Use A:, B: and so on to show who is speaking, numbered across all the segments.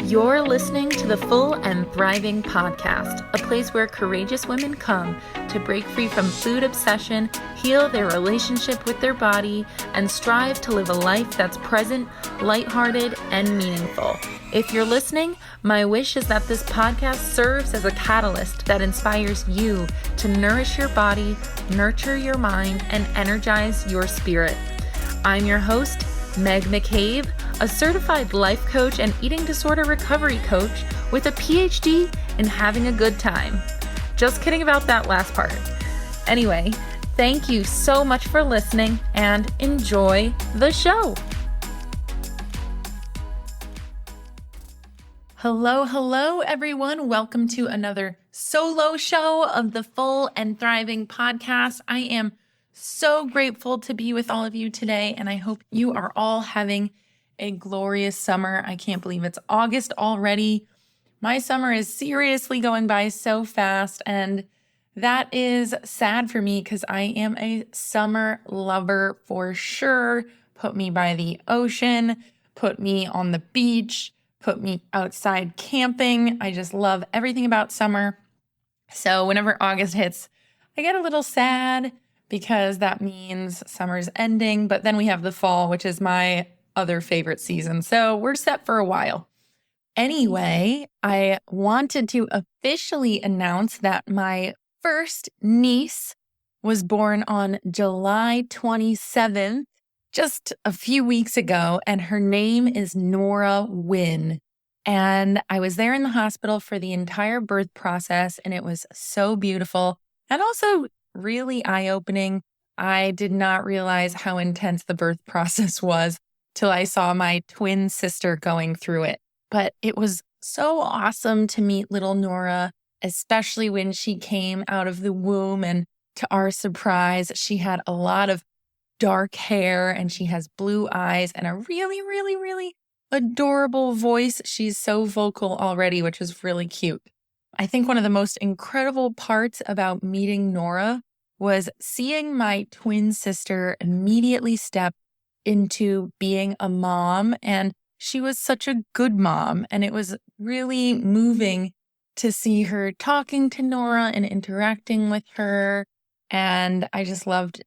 A: You're listening to the Full and Thriving Podcast, a place where courageous women come to break free from food obsession, heal their relationship with their body, and strive to live a life that's present, lighthearted, and meaningful. If you're listening, my wish is that this podcast serves as a catalyst that inspires you to nourish your body, nurture your mind, and energize your spirit. I'm your host, Meg McCabe, a certified life coach and eating disorder recovery coach with a PhD in having a good time. Just kidding about that last part. Anyway, thank you so much for listening and enjoy the show. Hello, everyone. Welcome to another solo show of the Full and Thriving Podcast. I am so grateful to be with all of you today, and I hope you are all having a glorious summer. I can't believe it's August already. My summer is seriously going by so fast, and that is sad for me because I am a summer lover for sure. Put me by the ocean, put me on the beach, put me outside camping. I just love everything about summer. So whenever August hits, I get a little sad because that means summer's ending, but then we have the fall, which is my other favorite season. So we're set for a while. Anyway, I wanted to officially announce that my first niece was born on July 27th, just a few weeks ago, and her name is Nora Wynn. And I was there in the hospital for the entire birth process, and it was so beautiful and also really eye-opening. I did not realize how intense the birth process was till I saw my twin sister going through it. But it was so awesome to meet little Nora, especially when she came out of the womb. And to our surprise, she had a lot of dark hair and she has blue eyes and a really adorable voice. She's so vocal already, which is really cute. I think one of the most incredible parts about meeting Nora was seeing my twin sister immediately step into being a mom. And she was such a good mom. And it was really moving to see her talking to Nora and interacting with her. And I just loved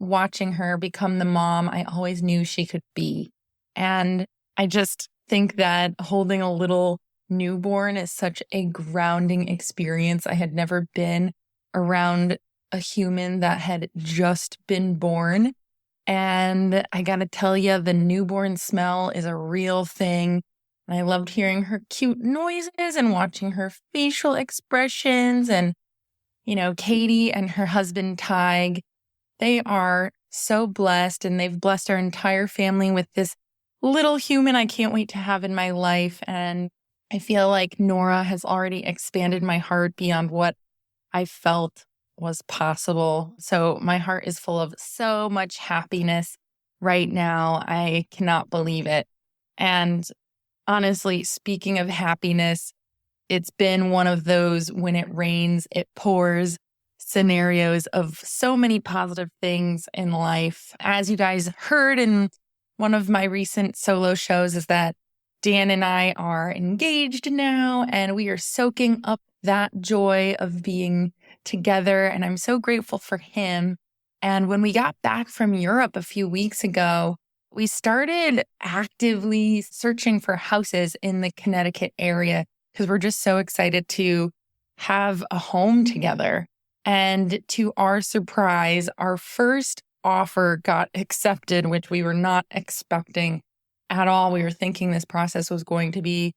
A: watching her become the mom I always knew she could be. And I just think that holding a little newborn is such a grounding experience. I had never been around a human that had just been born. And I gotta tell you, the newborn smell is a real thing. And I loved hearing her cute noises and watching her facial expressions. And, Katie and her husband, Tig, they are so blessed, and they've blessed our entire family with this little human I can't wait to have in my life. And I feel like Nora has already expanded my heart beyond what I felt was possible. So my heart is full of so much happiness right now. I cannot believe it. And honestly, speaking of happiness, it's been one of those when it rains, it pours scenarios of so many positive things in life. As you guys heard in one of my recent solo shows, is that Dan and I are engaged now, and we are soaking up that joy of being together. And I'm so grateful for him. And when we got back from Europe a few weeks ago, we started actively searching for houses in the Connecticut area because we're just so excited to have a home together. And to our surprise, our first offer got accepted, which we were not expecting at all. We were thinking this process was going to be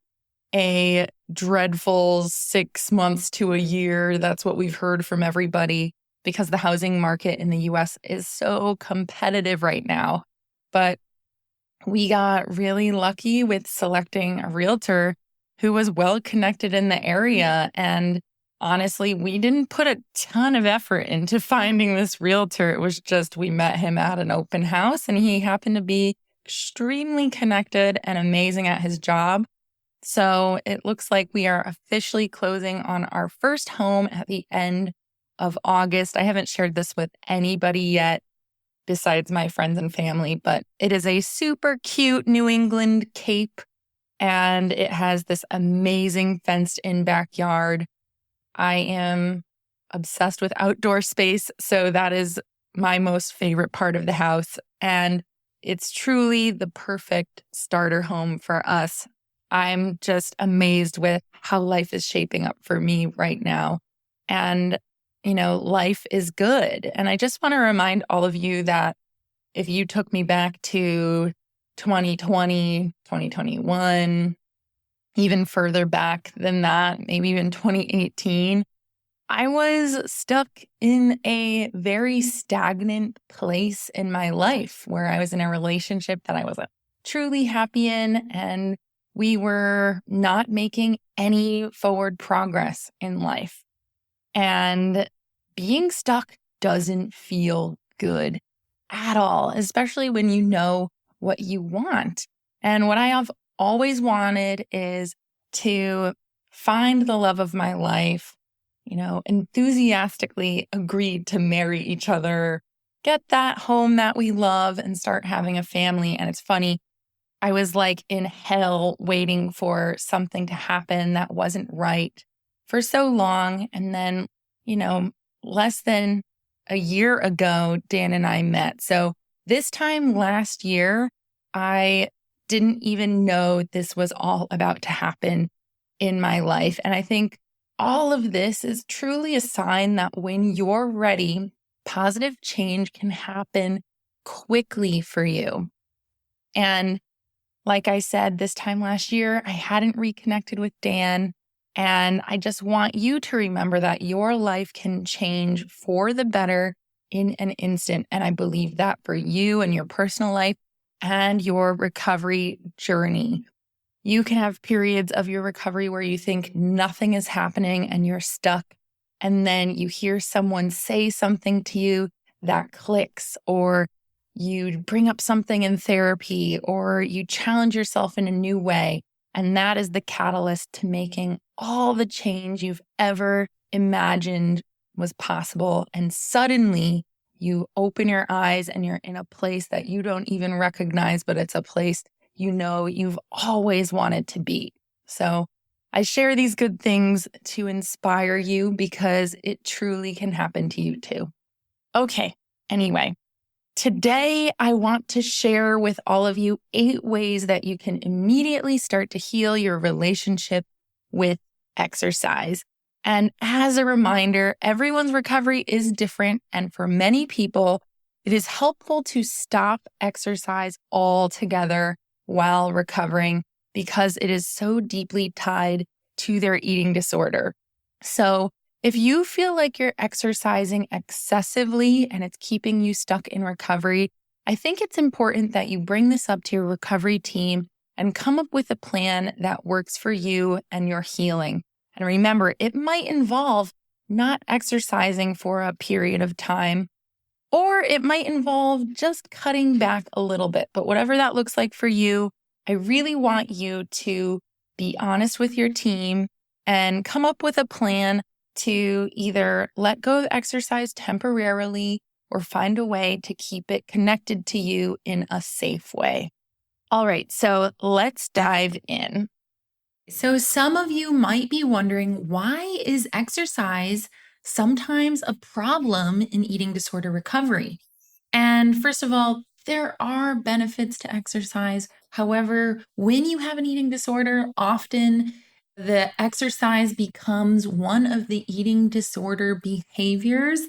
A: a dreadful 6 months to a year. That's what we've heard from everybody because the housing market in the US is so competitive right now. But we got really lucky with selecting a realtor who was well connected in the area. And honestly, we didn't put a ton of effort into finding this realtor. It was just we met him at an open house, and he happened to be extremely connected and amazing at his job. So it looks like we are officially closing on our first home at the end of August. I haven't shared this with anybody yet besides my friends and family, but it is a super cute New England Cape and it has this amazing fenced-in backyard. I am obsessed with outdoor space, so that is my most favorite part of the house. And it's truly the perfect starter home for us. I'm just amazed with how life is shaping up for me right now. And, life is good. And I just want to remind all of you that if you took me back to 2020, 2021, even further back than that, maybe even 2018, I was stuck in a very stagnant place in my life where I was in a relationship that I wasn't truly happy in, and we were not making any forward progress in life. And being stuck doesn't feel good at all, especially when you know what you want. And what I have always wanted is to find the love of my life, enthusiastically agreed to marry each other, get that home that we love, and start having a family. And it's funny, I was like in hell waiting for something to happen that wasn't right for so long. And then, less than a year ago, Dan and I met. So this time last year, I didn't even know this was all about to happen in my life. And I think all of this is truly a sign that when you're ready, positive change can happen quickly for you. And like I said, this time last year, I hadn't reconnected with Dan. And I just want you to remember that your life can change for the better in an instant. And I believe that for you and your personal life and your recovery journey. You can have periods of your recovery where you think nothing is happening and you're stuck. And then you hear someone say something to you that clicks, or you bring up something in therapy, or you challenge yourself in a new way. And that is the catalyst to making all the change you've ever imagined was possible. And suddenly you open your eyes and you're in a place that you don't even recognize, but it's a place you've always wanted to be. So I share these good things to inspire you because it truly can happen to you too. Okay, anyway. Today, I want to share with all of you 8 ways that you can immediately start to heal your relationship with exercise. And as a reminder, everyone's recovery is different. And for many people, it is helpful to stop exercise altogether while recovering because it is so deeply tied to their eating disorder. So if you feel like you're exercising excessively and it's keeping you stuck in recovery, I think it's important that you bring this up to your recovery team and come up with a plan that works for you and your healing. And remember, it might involve not exercising for a period of time, or it might involve just cutting back a little bit. But whatever that looks like for you, I really want you to be honest with your team and come up with a plan to either let go of exercise temporarily or find a way to keep it connected to you in a safe way. All right, so let's dive in. So some of you might be wondering, why is exercise sometimes a problem in eating disorder recovery? And first of all, there are benefits to exercise. However, when you have an eating disorder, often the exercise becomes one of the eating disorder behaviors,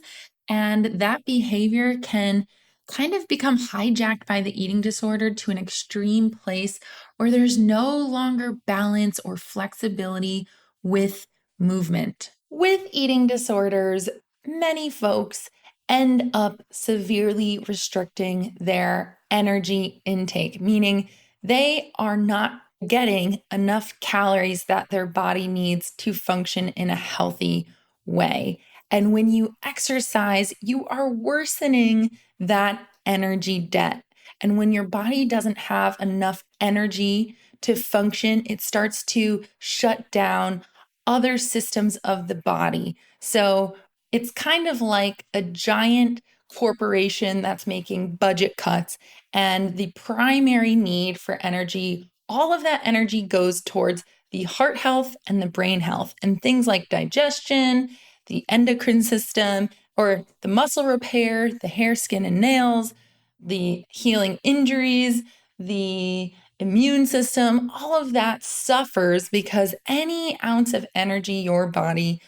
A: and that behavior can kind of become hijacked by the eating disorder to an extreme place where there's no longer balance or flexibility with movement. With eating disorders, many folks end up severely restricting their energy intake, meaning they are not getting enough calories that their body needs to function in a healthy way. And when you exercise, you are worsening that energy debt. And when your body doesn't have enough energy to function, it starts to shut down other systems of the body. So it's kind of like a giant corporation that's making budget cuts, and the primary need for energy all of that energy goes towards the heart health and the brain health and things like digestion, the endocrine system, or the muscle repair, the hair, skin, and nails, the healing injuries, the immune system. All of that suffers because any ounce of energy your body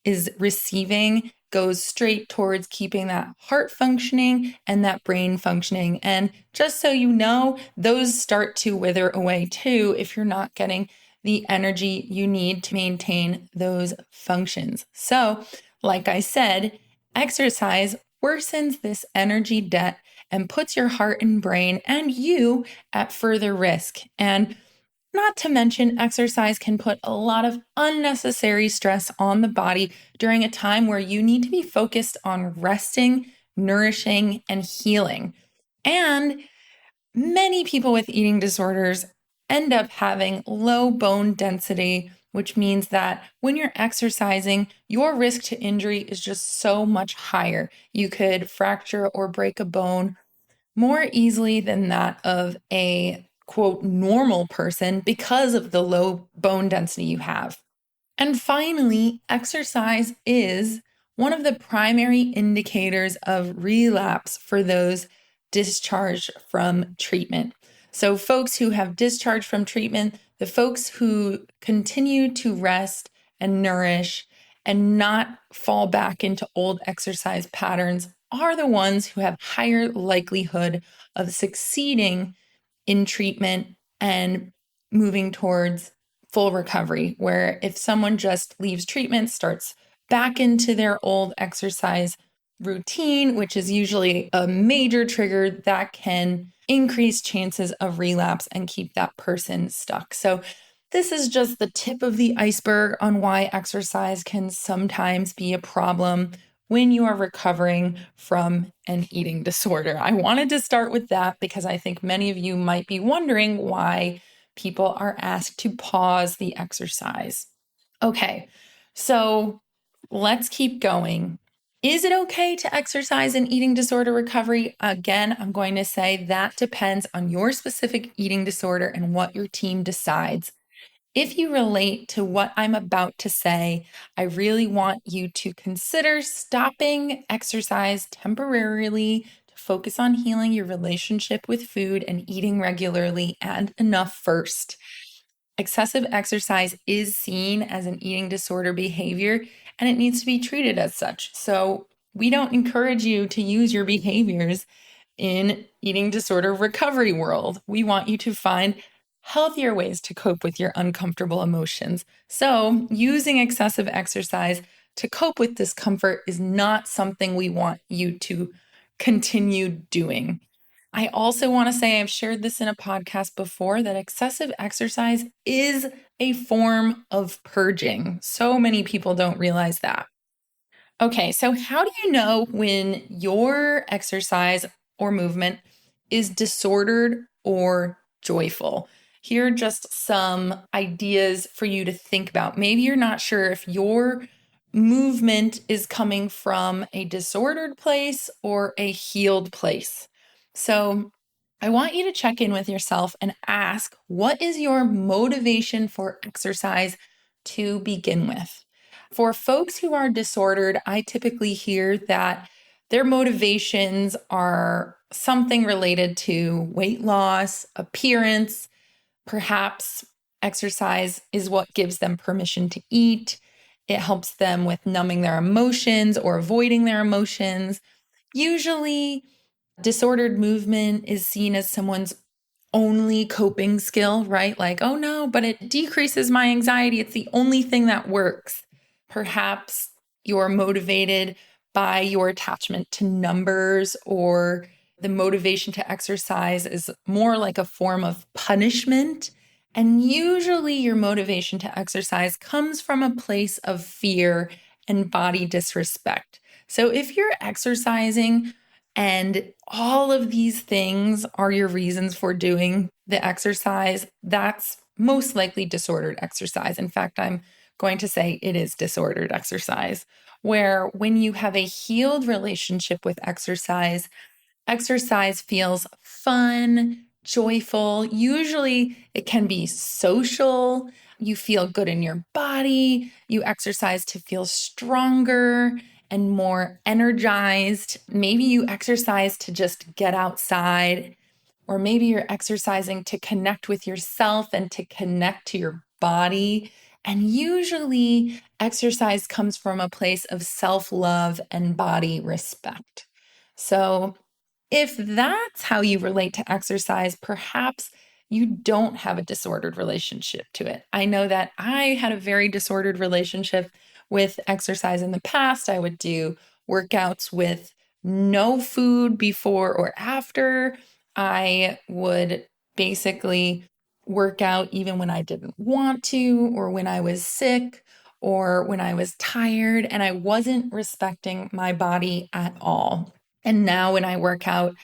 A: is receiving goes straight towards keeping that heart functioning and that brain functioning. And just so you know, those start to wither away too if you're not getting the energy you need to maintain those functions. So, like I said, exercise worsens this energy debt and puts your heart and brain and you at further risk. And not to mention, exercise can put a lot of unnecessary stress on the body during a time where you need to be focused on resting, nourishing, and healing. And many people with eating disorders end up having low bone density, which means that when you're exercising, your risk to injury is just so much higher. You could fracture or break a bone more easily than that of a quote normal person because of the low bone density you have. And finally, exercise is one of the primary indicators of relapse for those discharged from treatment. So, folks who have discharged from treatment, the folks who continue to rest and nourish and not fall back into old exercise patterns are the ones who have higher likelihood of succeeding in treatment and moving towards full recovery. Where if someone just leaves treatment, starts back into their old exercise routine, which is usually a major trigger that can increase chances of relapse and keep that person stuck. So this is just the tip of the iceberg on why exercise can sometimes be a problem when you are recovering from an eating disorder. I wanted to start with that because I think many of you might be wondering why people are asked to pause the exercise. Okay, so let's keep going. Is it okay to exercise in eating disorder recovery? Again, I'm going to say that depends on your specific eating disorder and what your team decides. If you relate to what I'm about to say, I really want you to consider stopping exercise temporarily to focus on healing your relationship with food and eating regularly and enough first. Excessive exercise is seen as an eating disorder behavior and it needs to be treated as such. So, we don't encourage you to use your behaviors in eating disorder recovery world. We want you to find healthier ways to cope with your uncomfortable emotions. So, using excessive exercise to cope with discomfort is not something we want you to continue doing. I also want to say, I've shared this in a podcast before, that excessive exercise is a form of purging. So many people don't realize that. Okay, so how do you know when your exercise or movement is disordered or joyful? Here are just some ideas for you to think about. Maybe you're not sure if your movement is coming from a disordered place or a healed place. So I want you to check in with yourself and ask, what is your motivation for exercise to begin with? For folks who are disordered, I typically hear that their motivations are something related to weight loss, appearance, perhaps exercise is what gives them permission to eat. It helps them with numbing their emotions or avoiding their emotions. Usually, disordered movement is seen as someone's only coping skill, right? Like, oh no, but it decreases my anxiety. It's the only thing that works. Perhaps you're motivated by your attachment to numbers, or the motivation to exercise is more like a form of punishment. And usually your motivation to exercise comes from a place of fear and body disrespect. So if you're exercising and all of these things are your reasons for doing the exercise, that's most likely disordered exercise. In fact, I'm going to say it is disordered exercise, where when you have a healed relationship with exercise, exercise feels fun, joyful. Usually it can be social. You feel good in your body. You exercise to feel stronger and more energized. Maybe you exercise to just get outside, or maybe you're exercising to connect with yourself and to connect to your body. And usually, exercise comes from a place of self love and body respect. So, if that's how you relate to exercise, perhaps you don't have a disordered relationship to it. I know that I had a very disordered relationship with exercise in the past. I would do workouts with no food before or after. I would basically work out even when I didn't want to, or when I was sick, or when I was tired, and I wasn't respecting my body at all. And now when I work out,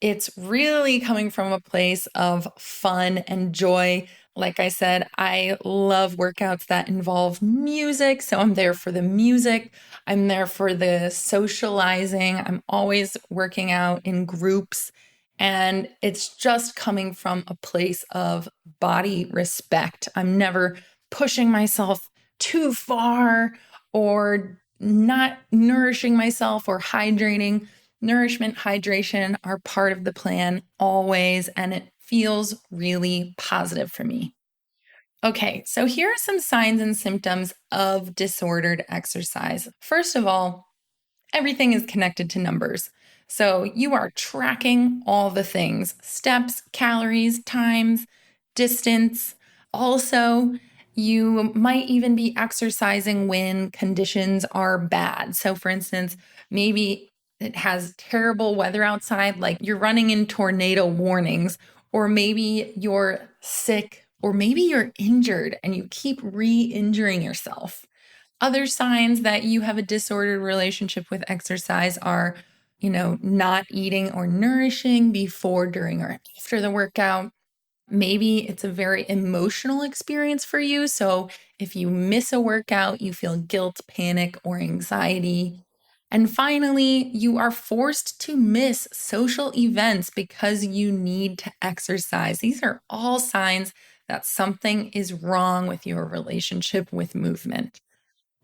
A: it's really coming from a place of fun and joy. Like I said, I love workouts that involve music. So I'm there for the music. I'm there for the socializing. I'm always working out in groups. And it's just coming from a place of body respect. I'm never pushing myself too far or not nourishing myself or hydrating. Nourishment, hydration are part of the plan always, and it feels really positive for me. Okay, so here are some signs and symptoms of disordered exercise. First of all, everything is connected to numbers. So you are tracking all the things: steps, calories, times, distance. Also, you might even be exercising when conditions are bad. So, for instance, maybe it has terrible weather outside, like you're running in tornado warnings, or maybe you're sick, or maybe you're injured and you keep re injuring yourself. Other signs that you have a disordered relationship with exercise are, not eating or nourishing before, during, or after the workout. Maybe it's a very emotional experience for you. So if you miss a workout, you feel guilt, panic, or anxiety. And finally, you are forced to miss social events because you need to exercise. These are all signs that something is wrong with your relationship with movement.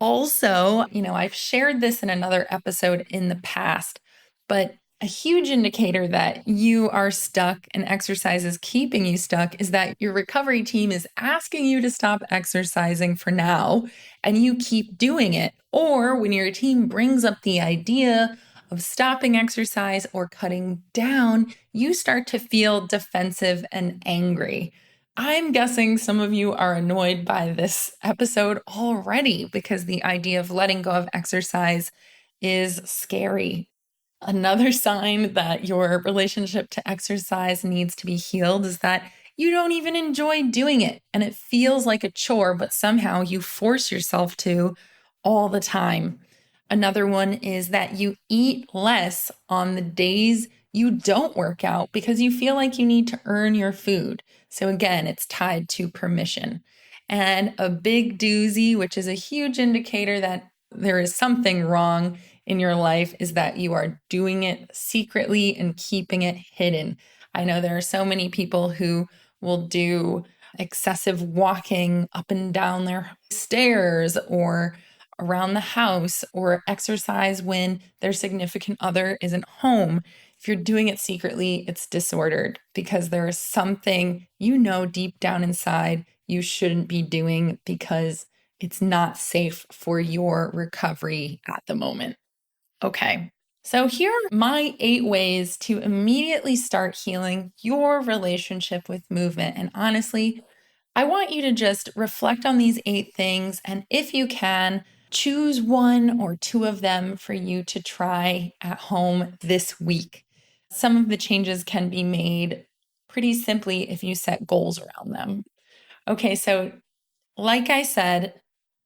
A: Also, I've shared this in another episode in the past, but a huge indicator that you are stuck and exercise is keeping you stuck is that your recovery team is asking you to stop exercising for now and you keep doing it. Or when your team brings up the idea of stopping exercise or cutting down, you start to feel defensive and angry. I'm guessing some of you are annoyed by this episode already because the idea of letting go of exercise is scary. Another sign that your relationship to exercise needs to be healed is that you don't even enjoy doing it and it feels like a chore, but somehow you force yourself to all the time. Another one is that you eat less on the days you don't work out because you feel like you need to earn your food. So, again, it's tied to permission. And a big doozy, which is a huge indicator that there is something wrong in your life, is that you are doing it secretly and keeping it hidden. I know there are so many people who will do excessive walking up and down their stairs or around the house or exercise when their significant other isn't home. If you're doing it secretly, it's disordered because there is something deep down inside you shouldn't be doing because it's not safe for your recovery at the moment. Okay, so here are my 8 ways to immediately start healing your relationship with movement. And honestly, I want you to just reflect on these 8 things. And if you can, choose 1 or 2 of them for you to try at home this week. Some of the changes can be made pretty simply if you set goals around them. Okay, so like I said,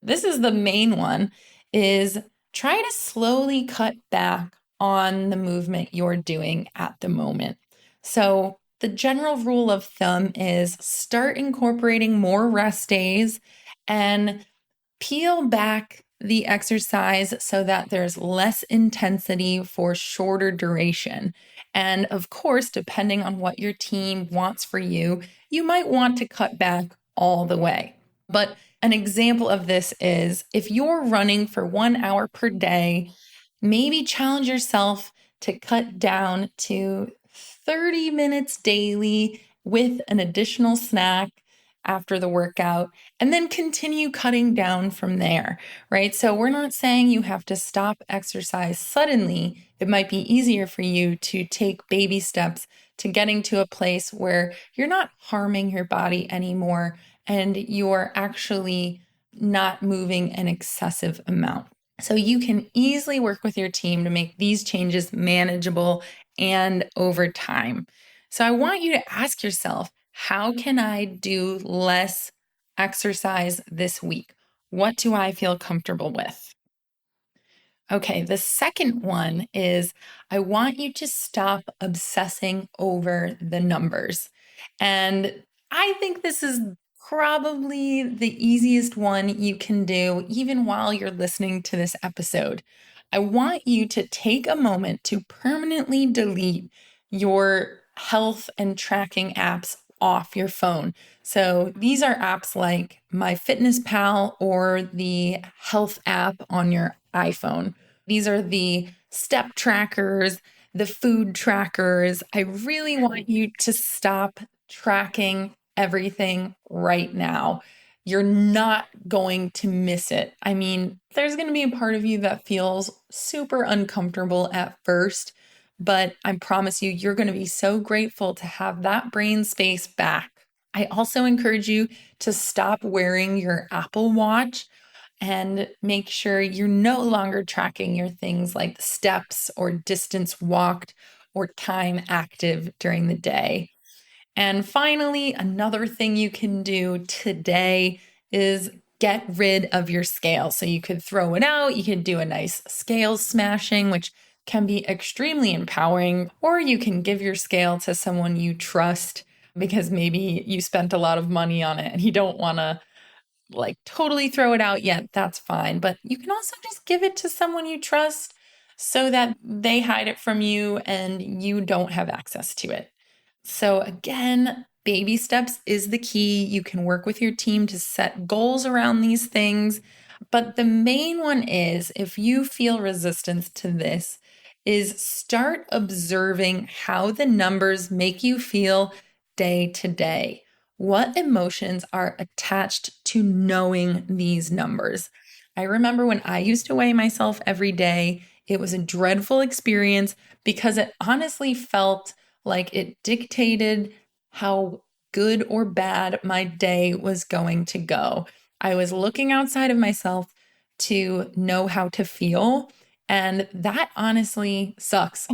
A: this is the main one, is try to slowly cut back on the movement you're doing at the moment. So the general rule of thumb is start incorporating more rest days and peel back the exercise so that there's less intensity for shorter duration. And of course, depending on what your team wants for you, you might want to cut back all the way. But an example of this is if you're running for 1 hour per day, maybe challenge yourself to cut down to 30 minutes daily with an additional snack after the workout, and then continue cutting down from there, right? So we're not saying you have to stop exercise suddenly. It might be easier for you to take baby steps to getting to a place where you're not harming your body anymore and you're actually not moving an excessive amount. So you can easily work with your team to make these changes manageable and over time. So I want you to ask yourself, how can I do less exercise this week? What do I feel comfortable with? Okay, the second one is I want you to stop obsessing over the numbers. And I think this is probably the easiest one you can do, even while you're listening to this episode. I want you to take a moment to permanently delete your health and tracking apps off your phone. So these are apps like MyFitnessPal or the health app on your iPhone. These are the step trackers, the food trackers. I really want you to stop tracking everything right now. You're not going to miss it. I mean, there's going to be a part of you that feels super uncomfortable at first, but I promise you, you're going to be so grateful to have that brain space back. I also encourage you to stop wearing your Apple Watch and make sure you're no longer tracking your things like steps or distance walked or time active during the day. And finally, another thing you can do today is get rid of your scale. So you could throw it out, you could do a nice scale smashing, which can be extremely empowering, or you can give your scale to someone you trust because maybe you spent a lot of money on it and you don't want to like totally throw it out yet. That's fine. But you can also just give it to someone you trust so that they hide it from you and you don't have access to it. So, again, baby steps is the key. You can work with your team to set goals around these things. But the main one is if you feel resistance to this, is start observing how the numbers make you feel day to day. What emotions are attached to knowing these numbers? I remember when I used to weigh myself every day, it was a dreadful experience because it honestly felt like it dictated how good or bad my day was going to go. I was looking outside of myself to know how to feel, and that honestly sucks.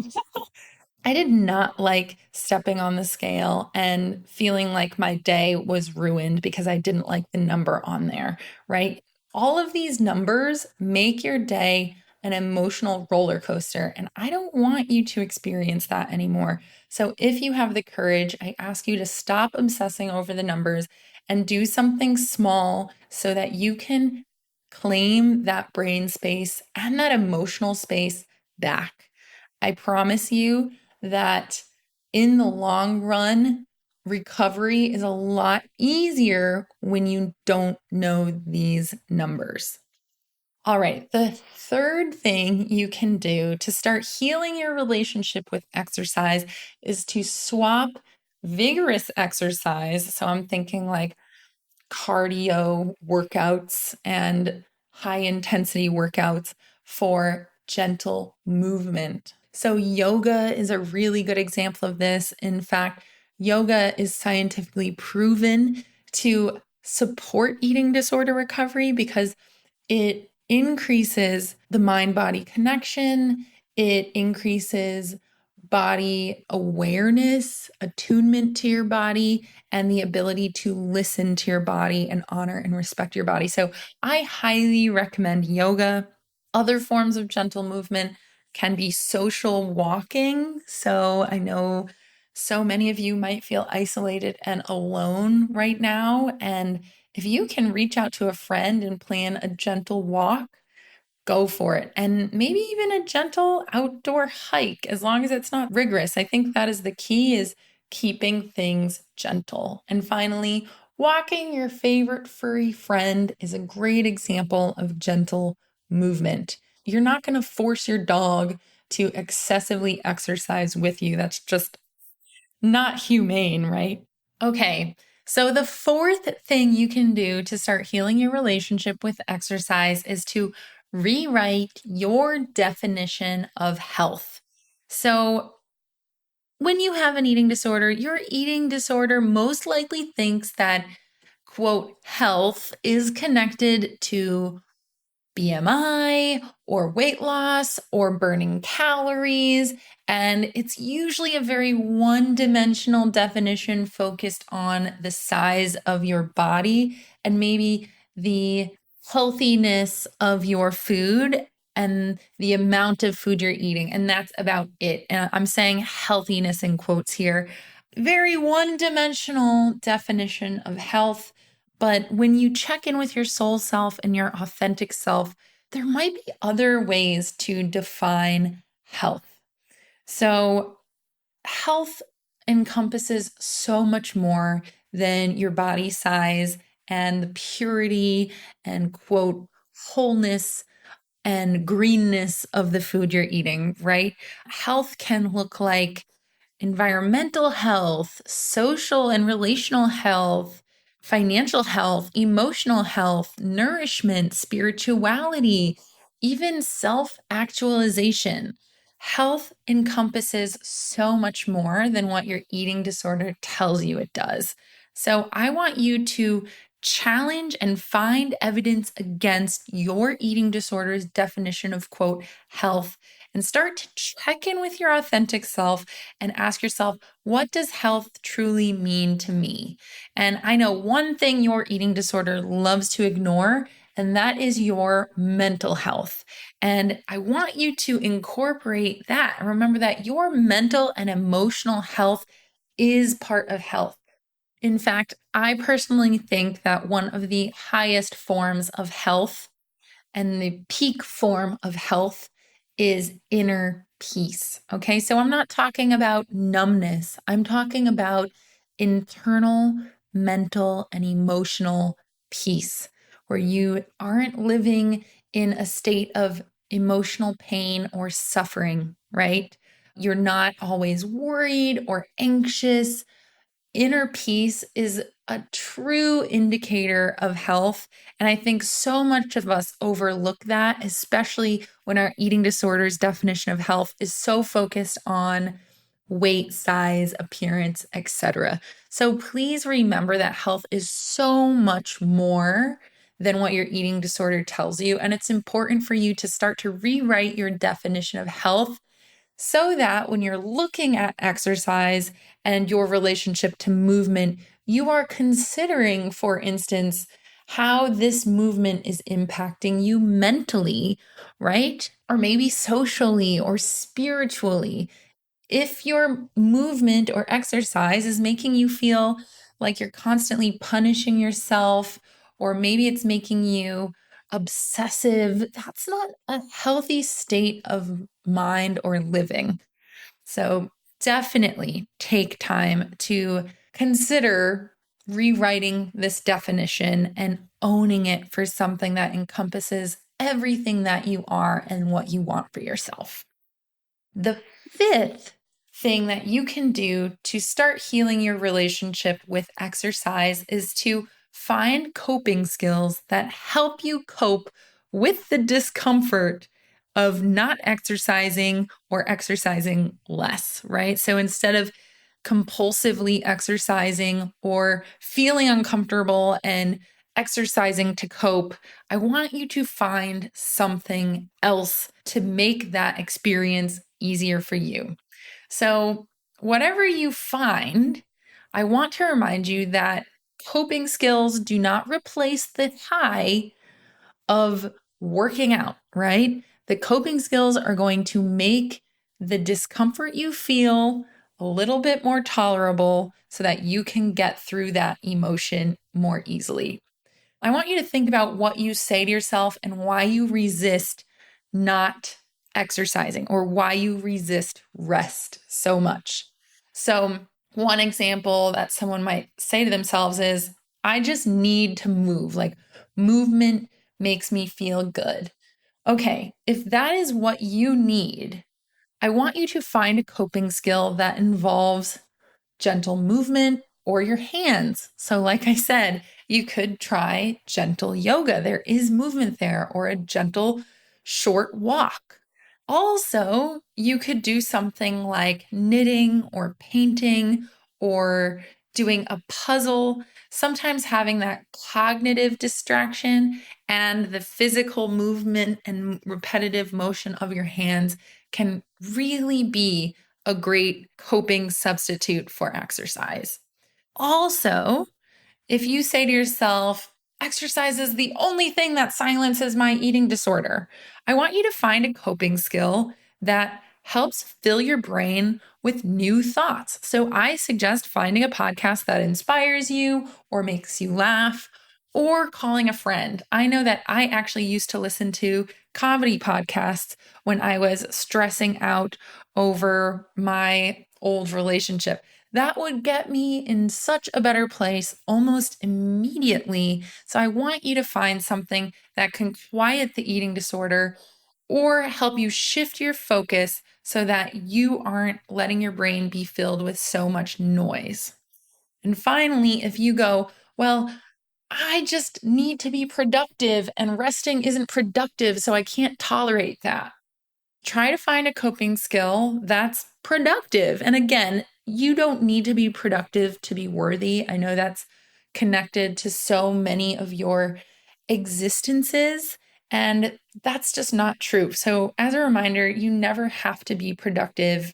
A: I did not like stepping on the scale and feeling like my day was ruined because I didn't like the number on there, right? All of these numbers make your day an emotional roller coaster, and I don't want you to experience that anymore. So, if you have the courage, I ask you to stop obsessing over the numbers and do something small so that you can claim that brain space and that emotional space back. I promise you that in the long run, recovery is a lot easier when you don't know these numbers. All right, the third thing you can do to start healing your relationship with exercise is to swap vigorous exercise. So I'm thinking like cardio workouts and high intensity workouts for gentle movement. So, yoga is a really good example of this. In fact, yoga is scientifically proven to support eating disorder recovery because it increases the mind body connection, it increases body awareness, attunement to your body, and the ability to listen to your body and honor and respect your body. So I highly recommend yoga. Other forms of gentle movement can be social walking. So I know so many of you might feel isolated and alone right now. And if you can reach out to a friend and plan a gentle walk, go for it. And maybe even a gentle outdoor hike, as long as it's not rigorous. I think that is the key, is keeping things gentle. And finally, walking your favorite furry friend is a great example of gentle movement. You're not going to force your dog to excessively exercise with you. That's just not humane, right? Okay, so the fourth thing you can do to start healing your relationship with exercise is to rewrite your definition of health. So, when you have an eating disorder, your eating disorder most likely thinks that, quote, health is connected to BMI or weight loss or burning calories. And it's usually a very one dimensional definition focused on the size of your body and maybe the healthiness of your food and the amount of food you're eating. And that's about it. And I'm saying healthiness in quotes here. Very one dimensional definition of health. But when you check in with your soul self and your authentic self, there might be other ways to define health. So, health encompasses so much more than your body size and the purity and, quote, wholeness and greenness of the food you're eating, right? Health can look like environmental health, social and relational health, financial health, emotional health, nourishment, spirituality, even self actualization. Health encompasses so much more than what your eating disorder tells you it does. So I want you to challenge and find evidence against your eating disorder's definition of, quote, health, and start to check in with your authentic self and ask yourself, what does health truly mean to me? And I know one thing your eating disorder loves to ignore, and that is your mental health. And I want you to incorporate that. Remember that your mental and emotional health is part of health. In fact, I personally think that one of the highest forms of health and the peak form of health is inner peace. Okay, so I'm not talking about numbness, I'm talking about internal, mental, and emotional peace, where you aren't living in a state of emotional pain or suffering, right? You're not always worried or anxious. Inner peace is a true indicator of health. And I think so much of us overlook that, especially when our eating disorders definition of health is so focused on weight, size, appearance, etc. So please remember that health is so much more than what your eating disorder tells you. And it's important for you to start to rewrite your definition of health so that when you're looking at exercise and your relationship to movement, you are considering, for instance, how this movement is impacting you mentally, right? Or maybe socially or spiritually. If your movement or exercise is making you feel like you're constantly punishing yourself, or maybe it's making you obsessive, that's not a healthy state of mind or living. So definitely take time to consider rewriting this definition and owning it for something that encompasses everything that you are and what you want for yourself. The fifth thing that you can do to start healing your relationship with exercise is to find coping skills that help you cope with the discomfort of not exercising or exercising less, right? So instead of compulsively exercising or feeling uncomfortable and exercising to cope, I want you to find something else to make that experience easier for you. So, whatever you find, I want to remind you that coping skills do not replace the high of working out, right? The coping skills are going to make the discomfort you feel a little bit more tolerable so that you can get through that emotion more easily. I want you to think about what you say to yourself and why you resist not exercising or why you resist rest so much. So, one example that someone might say to themselves is, I just need to move. Like, movement makes me feel good. Okay, if that is what you need, I want you to find a coping skill that involves gentle movement or your hands. So, like I said, you could try gentle yoga. There is movement there, or a gentle short walk. Also, you could do something like knitting or painting or doing a puzzle. Sometimes having that cognitive distraction and the physical movement and repetitive motion of your hands can really be a great coping substitute for exercise. Also, if you say to yourself, exercise is the only thing that silences my eating disorder, I want you to find a coping skill that helps fill your brain with new thoughts. So I suggest finding a podcast that inspires you or makes you laugh, or calling a friend. I know that I actually used to listen to comedy podcasts when I was stressing out over my old relationship. That would get me in such a better place almost immediately. So I want you to find something that can quiet the eating disorder or help you shift your focus so that you aren't letting your brain be filled with so much noise. And finally, if you go, well, I just need to be productive and resting isn't productive, so I can't tolerate that. Try to find a coping skill that's productive. And again, you don't need to be productive to be worthy. I know that's connected to so many of your existences, and that's just not true. So, as a reminder, you never have to be productive,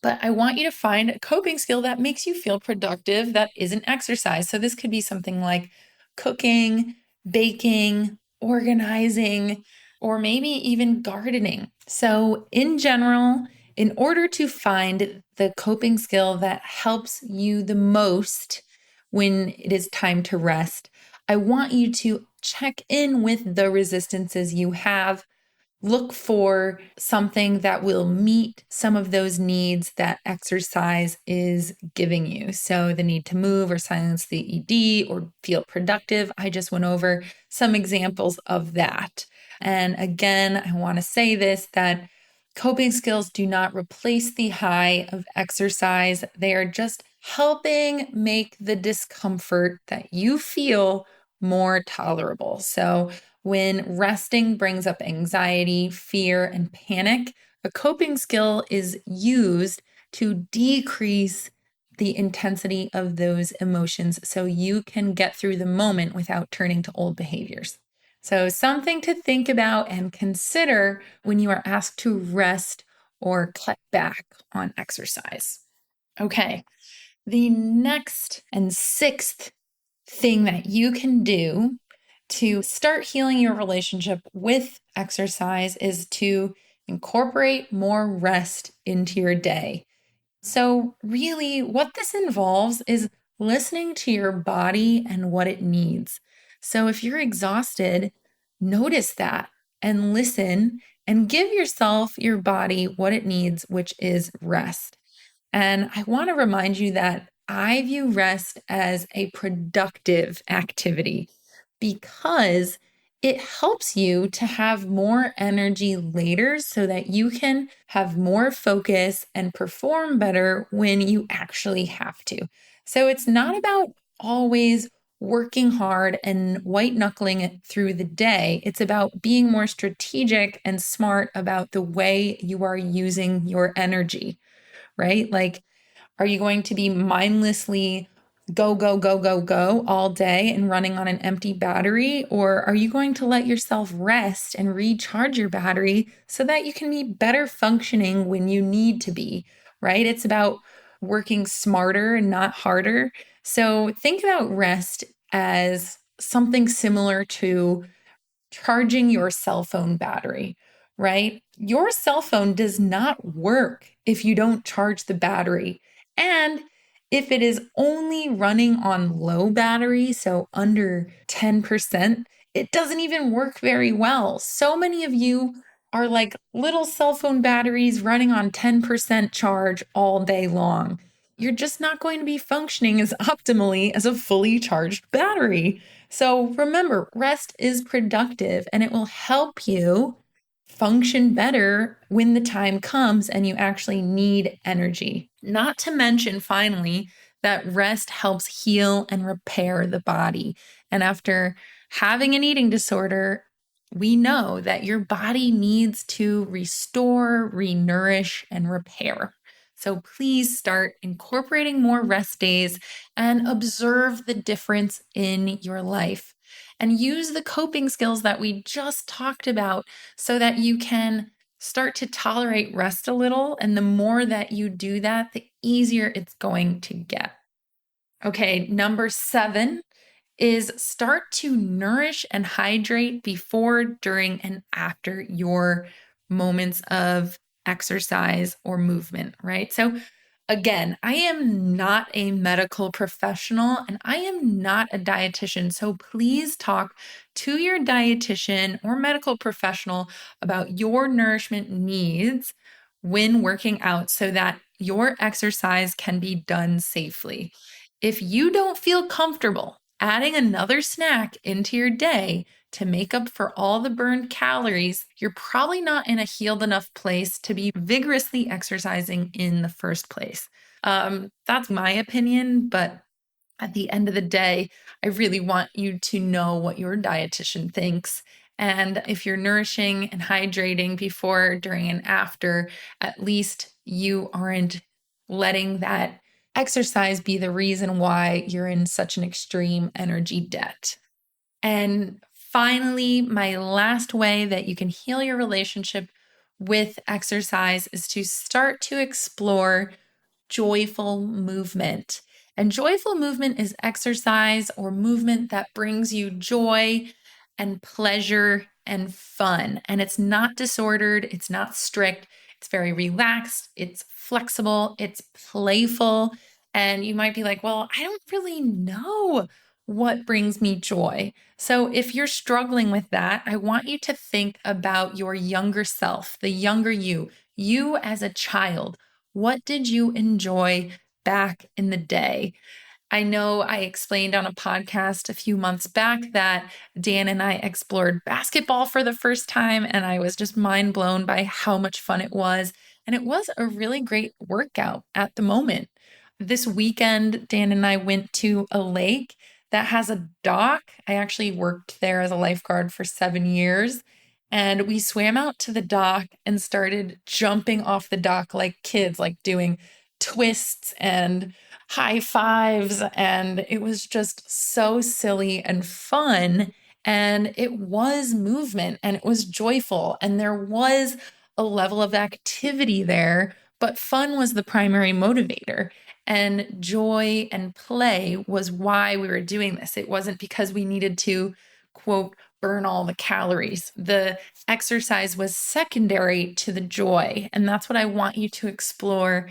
A: but I want you to find a coping skill that makes you feel productive that isn't exercise. So, this could be something like cooking, baking, organizing, or maybe even gardening. So, in general, in order to find the coping skill that helps you the most when it is time to rest, I want you to check in with the resistances you have. Look for something that will meet some of those needs that exercise is giving you. So, the need to move or silence the ED or feel productive. I just went over some examples of that. And again, I want to say this, that coping skills do not replace the high of exercise. They are just helping make the discomfort that you feel more tolerable. So, when resting brings up anxiety, fear, and panic, a coping skill is used to decrease the intensity of those emotions so you can get through the moment without turning to old behaviors. So, something to think about and consider when you are asked to rest or cut back on exercise. Okay, the next and sixth thing that you can do to start healing your relationship with exercise is to incorporate more rest into your day. So, really, what this involves is listening to your body and what it needs. So, if you're exhausted, notice that and listen and give yourself, your body, what it needs, which is rest. And I want to remind you that I view rest as a productive activity because it helps you to have more energy later so that you can have more focus and perform better when you actually have to. So it's not about always working hard and white knuckling it through the day. It's about being more strategic and smart about the way you are using your energy, right? Like, are you going to be mindlessly go, go, go, go, go all day and running on an empty battery? Or are you going to let yourself rest and recharge your battery so that you can be better functioning when you need to be, right? It's about working smarter and not harder. So think about rest as something similar to charging your cell phone battery, right? Your cell phone does not work if you don't charge the battery. And if it is only running on low battery, so under 10%, it doesn't even work very well. So many of you are like little cell phone batteries running on 10% charge all day long. You're just not going to be functioning as optimally as a fully charged battery. So remember, rest is productive and it will help you function better when the time comes and you actually need energy. Not to mention, finally, that rest helps heal and repair the body. And after having an eating disorder, we know that your body needs to restore, renourish, and repair. So please start incorporating more rest days and observe the difference in your life. And use the coping skills that we just talked about so that you can start to tolerate rest a little. And the more that you do that, the easier it's going to get. Okay, number 7 is start to nourish and hydrate before, during, and after your moments of exercise or movement, right? So again, I am not a medical professional and I am not a dietitian. So please talk to your dietitian or medical professional about your nourishment needs when working out so that your exercise can be done safely. If you don't feel comfortable adding another snack into your day to make up for all the burned calories, you're probably not in a healed enough place to be vigorously exercising in the first place. That's my opinion, but at the end of the day, I really want you to know what your dietitian thinks. And if you're nourishing and hydrating before, during, and after, at least you aren't letting that exercise be the reason why you're in such an extreme energy debt. And finally, my last way that you can heal your relationship with exercise is to start to explore joyful movement. And joyful movement is exercise or movement that brings you joy and pleasure and fun. And it's not disordered, it's not strict, it's very relaxed, it's flexible, it's playful. And you might be like, well, I don't really know what brings me joy. So if you're struggling with that, I want you to think about your younger self, the younger you as a child. What did you enjoy back in the day? I know I explained on a podcast a few months back that Dan and I explored basketball for the first time, and I was just mind blown by how much fun it was. And it was a really great workout at the moment. This weekend, Dan and I went to a lake that has a dock. I actually worked there as a lifeguard for 7 years. And we swam out to the dock and started jumping off the dock like kids, like doing twists and high fives. And it was just so silly and fun. And it was movement and it was joyful. And there was a level of activity there, but fun was the primary motivator. And joy and play was why we were doing this. It wasn't because we needed to, quote, burn all the calories. The exercise was secondary to the joy. And that's what I want you to explore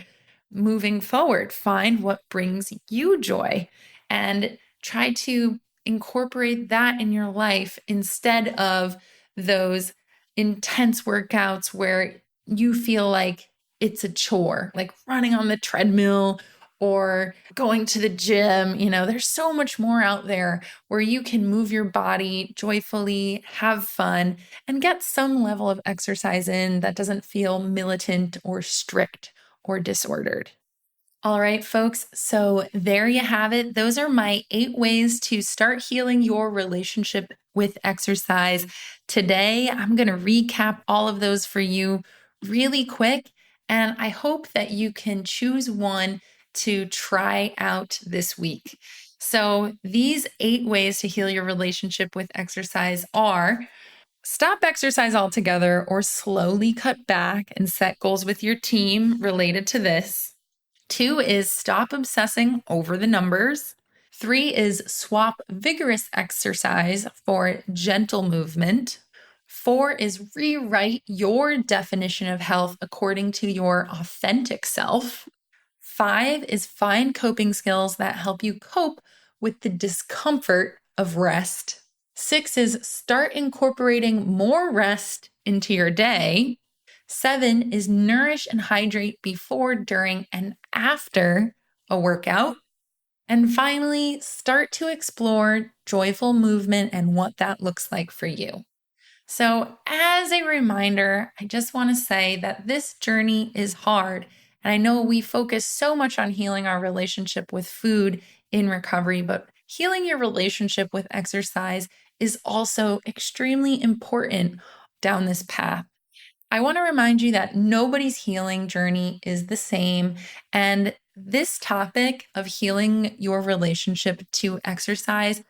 A: moving forward. Find what brings you joy and try to incorporate that in your life instead of those intense workouts where you feel like it's a chore, like running on the treadmill or going to the gym. You know, there's so much more out there where you can move your body joyfully, have fun, and get some level of exercise in that doesn't feel militant or strict or disordered. All right, folks. So there you have it. Those are my 8 ways to start healing your relationship with exercise. Today, I'm going to recap all of those for you really quick. And I hope that you can choose one to try out this week. So these 8 ways to heal your relationship with exercise are: stop exercise altogether or slowly cut back and set goals with your team related to this. 2 is stop obsessing over the numbers. 3 is swap vigorous exercise for gentle movement. 4 is rewrite your definition of health according to your authentic self. 5 is find coping skills that help you cope with the discomfort of rest. 6 is start incorporating more rest into your day. 7 is nourish and hydrate before, during, and after a workout. And finally, start to explore joyful movement and what that looks like for you. So, as a reminder, I just want to say that this journey is hard. And I know we focus so much on healing our relationship with food in recovery, but healing your relationship with exercise is also extremely important down this path. I want to remind you that nobody's healing journey is the same. And this topic of healing your relationship to exercise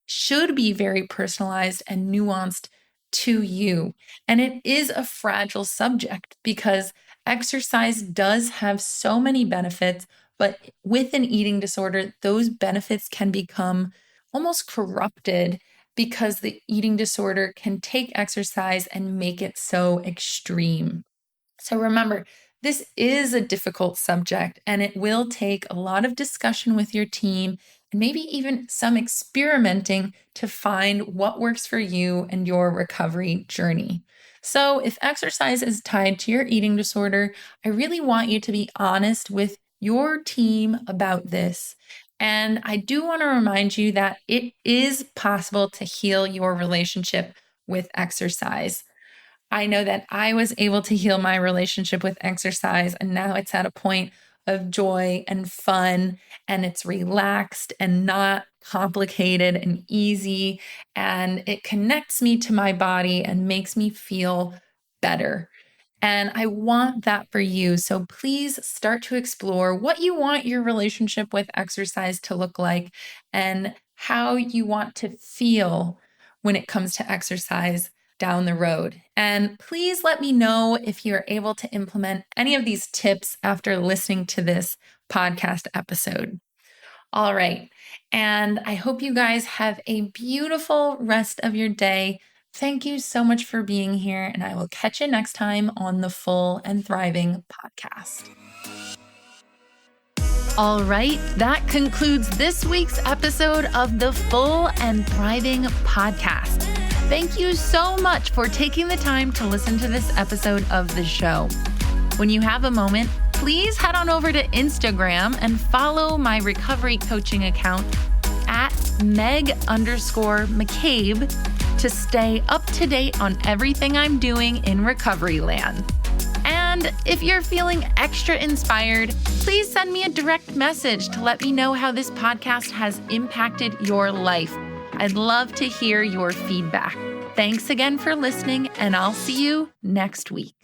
A: should be very personalized and nuanced to you. And it is a fragile subject because exercise does have so many benefits, but with an eating disorder, those benefits can become almost corrupted because the eating disorder can take exercise and make it so extreme. So remember, this is a difficult subject and it will take a lot of discussion with your team and maybe even some experimenting to find what works for you and your recovery journey. So if exercise is tied to your eating disorder, I really want you to be honest with your team about this. And I do want to remind you that it is possible to heal your relationship with exercise. I know that I was able to heal my relationship with exercise, and now it's at a point of joy and fun, and it's relaxed and not complicated and easy, and it connects me to my body and makes me feel better. And I want that for you. So please start to explore what you want your relationship with exercise to look like and how you want to feel when it comes to exercise down the road. And please let me know if you're able to implement any of these tips after listening to this podcast episode. All right. And I hope you guys have a beautiful rest of your day. Thank you so much for being here, and I will catch you next time on the Full and Thriving podcast. All right, that concludes this week's episode of the Full and Thriving podcast. Thank you so much for taking the time to listen to this episode of the show. When you have a moment, please head on over to Instagram and follow my recovery coaching account at Meg_McCabe to stay up to date on everything I'm doing in recovery land. And if you're feeling extra inspired, please send me a direct message to let me know how this podcast has impacted your life. I'd love to hear your feedback. Thanks again for listening, and I'll see you next week.